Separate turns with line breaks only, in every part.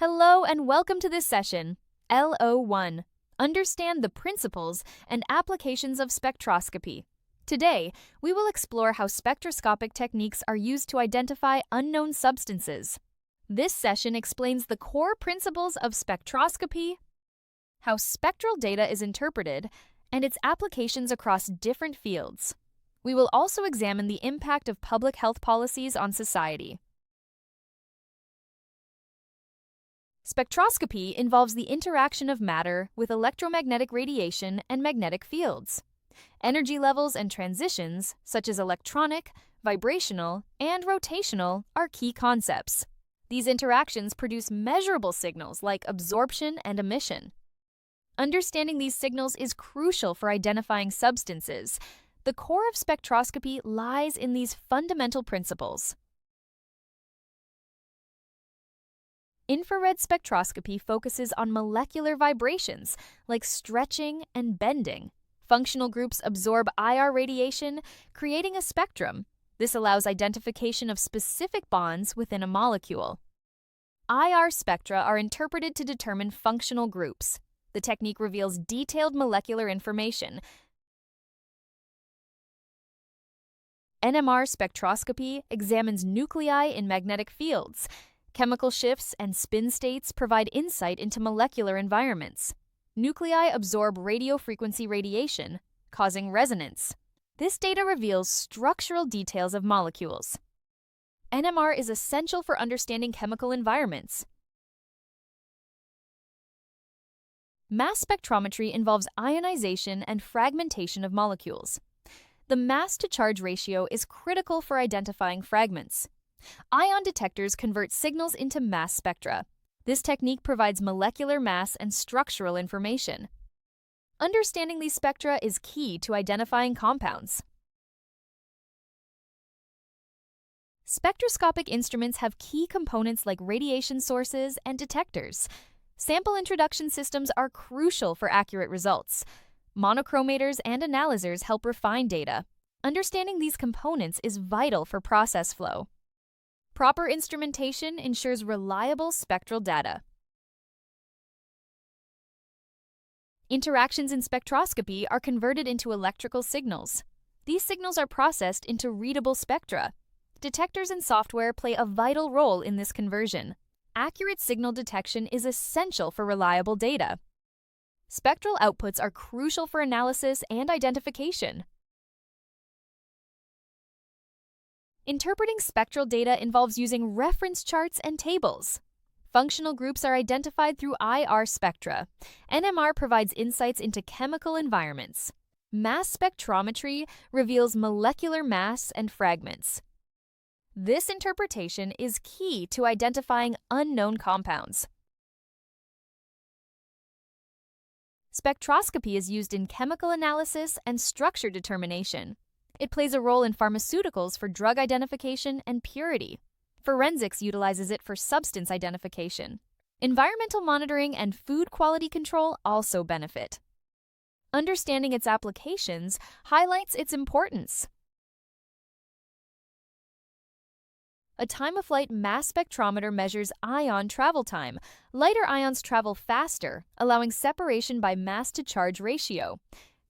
Hello and welcome to this session, LO1. Understand the principles and applications of spectroscopy. Today, we will explore how spectroscopic techniques are used to identify unknown substances. This session explains the core principles of spectroscopy, how spectral data is interpreted, and its applications across different fields. We will also examine the impact of public health policies on society. Spectroscopy involves the interaction of matter with electromagnetic radiation and magnetic fields. Energy levels and transitions, such as electronic, vibrational, and rotational, are key concepts. These interactions produce measurable signals like absorption and emission. Understanding these signals is crucial for identifying substances. The core of spectroscopy lies in these fundamental principles. Infrared spectroscopy focuses on molecular vibrations like stretching and bending. Functional groups absorb IR radiation, creating a spectrum. This allows identification of specific bonds within a molecule. IR spectra are interpreted to determine functional groups. The technique reveals detailed molecular information. NMR spectroscopy examines nuclei in magnetic fields. Chemical shifts and spin states provide insight into molecular environments. Nuclei absorb radiofrequency radiation, causing resonance. This data reveals structural details of molecules. NMR is essential for understanding chemical environments. Mass spectrometry involves ionization and fragmentation of molecules. The mass-to-charge ratio is critical for identifying fragments. Ion detectors convert signals into mass spectra. This technique provides molecular mass and structural information. Understanding these spectra is key to identifying compounds. Spectroscopic instruments have key components like radiation sources and detectors. Sample introduction systems are crucial for accurate results. Monochromators and analyzers help refine data. Understanding these components is vital for process flow. Proper instrumentation ensures reliable spectral data. Interactions in spectroscopy are converted into electrical signals. These signals are processed into readable spectra. Detectors and software play a vital role in this conversion. Accurate signal detection is essential for reliable data. Spectral outputs are crucial for analysis and identification. Interpreting spectral data involves using reference charts and tables. Functional groups are identified through IR spectra. NMR provides insights into chemical environments. Mass spectrometry reveals molecular mass and fragments. This interpretation is key to identifying unknown compounds. Spectroscopy is used in chemical analysis and structure determination. It plays a role in pharmaceuticals for drug identification and purity. Forensics utilizes it for substance identification. Environmental monitoring and food quality control also benefit. Understanding its applications highlights its importance. A time-of-flight mass spectrometer measures ion travel time. Lighter ions travel faster, allowing separation by mass-to-charge ratio.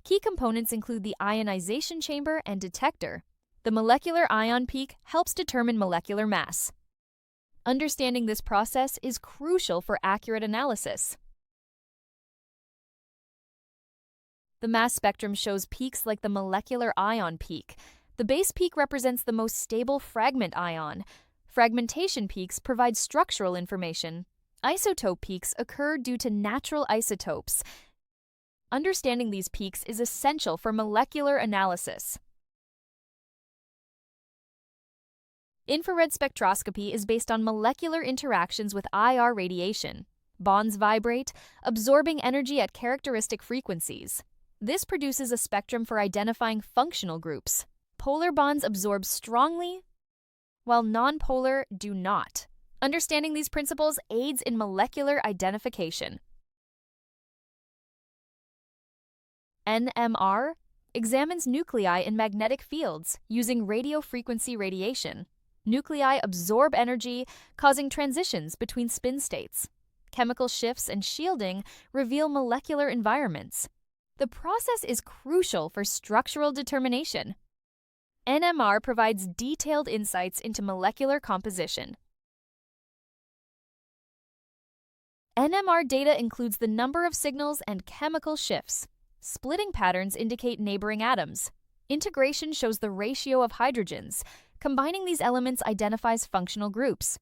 Key components include the ionization chamber and detector. The molecular ion peak helps determine molecular mass. Understanding this process is crucial for accurate analysis. The mass spectrum shows peaks like the molecular ion peak. The base peak represents the most stable fragment ion. Fragmentation peaks provide structural information. Isotope peaks occur due to natural isotopes. Understanding these peaks is essential for molecular analysis. Infrared spectroscopy is based on molecular interactions with IR radiation. Bonds vibrate, absorbing energy at characteristic frequencies. This produces a spectrum for identifying functional groups. Polar bonds absorb strongly, while nonpolar do not. Understanding these principles aids in molecular identification. NMR examines nuclei in magnetic fields using radiofrequency radiation. Nuclei absorb energy, causing transitions between spin states. Chemical shifts and shielding reveal molecular environments. The process is crucial for structural determination. NMR provides detailed insights into molecular composition. NMR data includes the number of signals and chemical shifts. Splitting patterns indicate neighboring atoms. Integration shows the ratio of hydrogens. Combining these elements identifies functional groups.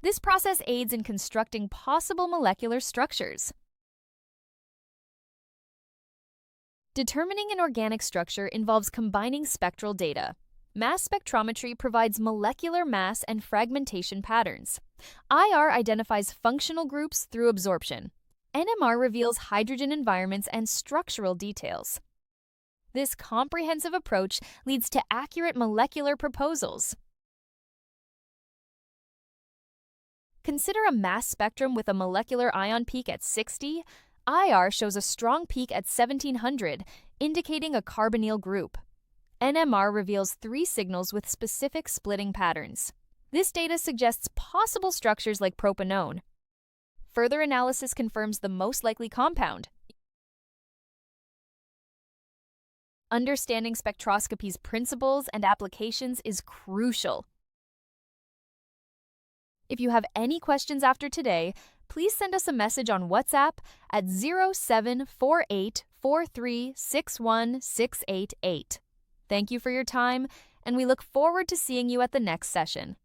This process aids in constructing possible molecular structures. Determining an organic structure involves combining spectral data. Mass spectrometry provides molecular mass and fragmentation patterns. IR identifies functional groups through absorption. NMR reveals hydrogen environments and structural details. This comprehensive approach leads to accurate molecular proposals. Consider a mass spectrum with a molecular ion peak at 60. IR shows a strong peak at 1700, indicating a carbonyl group. NMR reveals 3 signals with specific splitting patterns. This data suggests possible structures like propanone. Further analysis confirms the most likely compound. Understanding spectroscopy's principles and applications is crucial. If you have any questions after today, please send us a message on WhatsApp at 074843616888. Thank you for your time, and we look forward to seeing you at the next session.